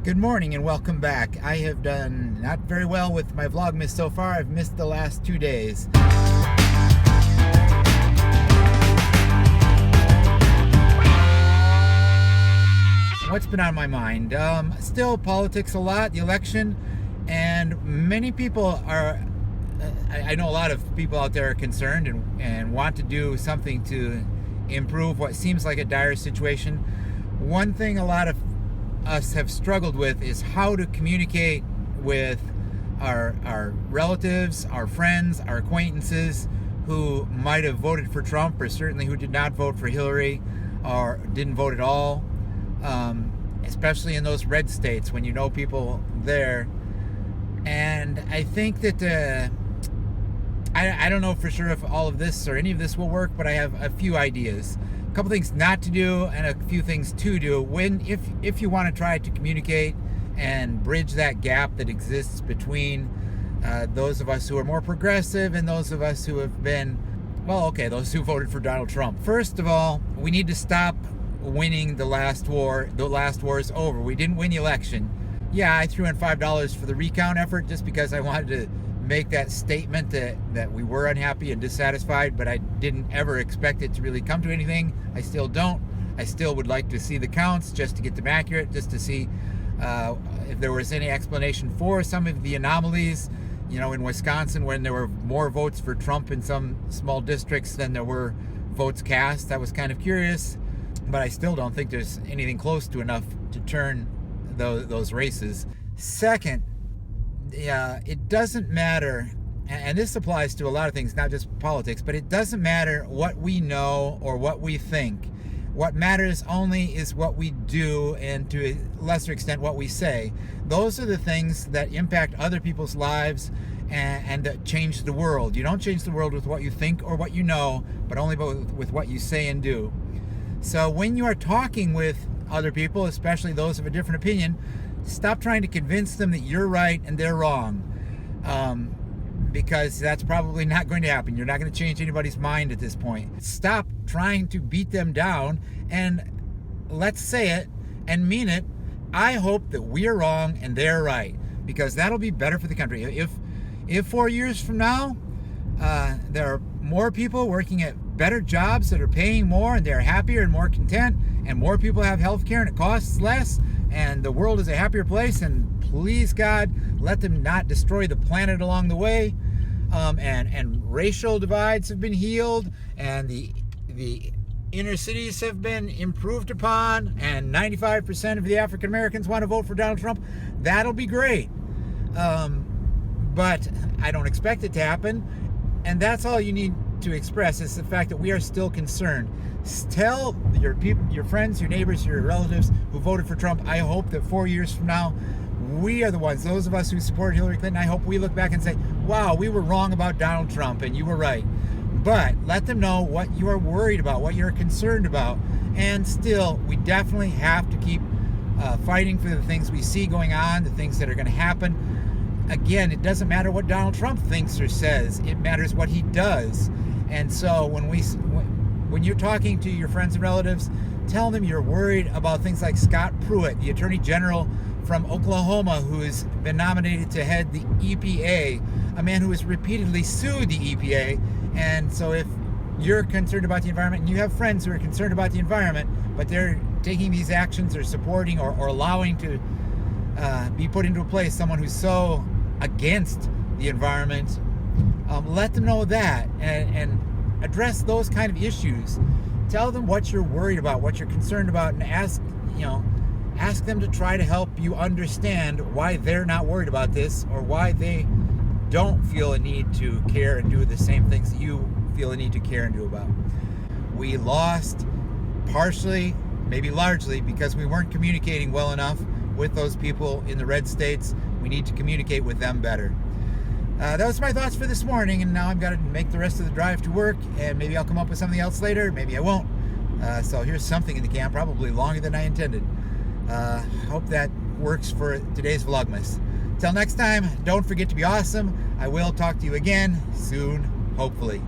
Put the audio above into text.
Good morning and welcome back. I have done not very well with my Vlogmas so far. I've missed the last 2 days. What's been on my mind? Still politics a lot, the election, and many people are, I know a lot of people out there are concerned and want to do something to improve what seems like a dire situation. One thing a lot of us have struggled with is how to communicate with our relatives, our friends, our acquaintances who might have voted for Trump, or certainly who did not vote for Hillary or didn't vote at all, especially in those red states when you know people there. And I think that I don't know for sure if all of this or any of this will work, but I have a few ideas. A couple things not to do and a few things to do if you want to try to communicate and bridge that gap that exists between those of us who are more progressive and those of us who have been, those who voted for Donald Trump. First of all, we need to stop winning the last war. The last war is over. We didn't win the election. Yeah, I threw in $5 for the recount effort just because I wanted to make that statement that we were unhappy and dissatisfied, but I didn't ever expect it to really come to anything. I still don't. I still would like to see the counts just to get them accurate, just to see if there was any explanation for some of the anomalies. You know, in Wisconsin, when there were more votes for Trump in some small districts than there were votes cast, that was kind of curious, but I still don't think there's anything close to enough to turn those races. Second, it doesn't matter, and this applies to a lot of things, not just politics, but it doesn't matter what we know or what we think. What matters only is what we do, and to a lesser extent what we say. Those are the things that impact other people's lives and that change the world. You don't change the world with what you think or what you know, but only with what you say and do. So when you are talking with other people, especially those of a different opinion, stop trying to convince them that you're right and they're wrong, because that's probably not going to happen. You're not going to change anybody's mind at this point. Stop trying to beat them down, and let's say it and mean it. I hope that we're wrong and they're right, because that'll be better for the country. If 4 years from now there are more people working at better jobs that are paying more and they're happier and more content, and more people have health care and it costs less, and the world is a happier place, and please God, let them not destroy the planet along the way, and racial divides have been healed, and the inner cities have been improved upon, and 95% of the African Americans want to vote for Donald Trump, that'll be great. But I don't expect it to happen, and that's all you need to express, is the fact that we are still concerned. Tell your people, your friends, your neighbors, your relatives who voted for Trump, I hope that 4 years from now, we are the ones, those of us who support Hillary Clinton, I hope we look back and say, wow, we were wrong about Donald Trump and you were right. But let them know what you are worried about, what you're concerned about. And still, we definitely have to keep fighting for the things we see going on, the things that are going to happen. Again, it doesn't matter what Donald Trump thinks or says. It matters what he does. And so when you're talking to your friends and relatives, tell them you're worried about things like Scott Pruitt, the Attorney General from Oklahoma, who has been nominated to head the EPA, a man who has repeatedly sued the EPA. And so if you're concerned about the environment, and you have friends who are concerned about the environment, but they're taking these actions or supporting or allowing to be put into place someone who's so against the environment, let them know that, and address those kind of issues. Tell them what you're worried about, what you're concerned about, and ask them to try to help you understand why they're not worried about this, or why they don't feel a need to care and do the same things that you feel a need to care and do about. We lost partially, maybe largely, because we weren't communicating well enough with those people in the red states. We need to communicate with them better. That was my thoughts for this morning, and now I've got to make the rest of the drive to work, and maybe I'll come up with something else later, maybe I won't. So here's something in the can, probably longer than I intended. Hope that works for today's Vlogmas. Till next time, don't forget to be awesome. I will talk to you again soon, hopefully.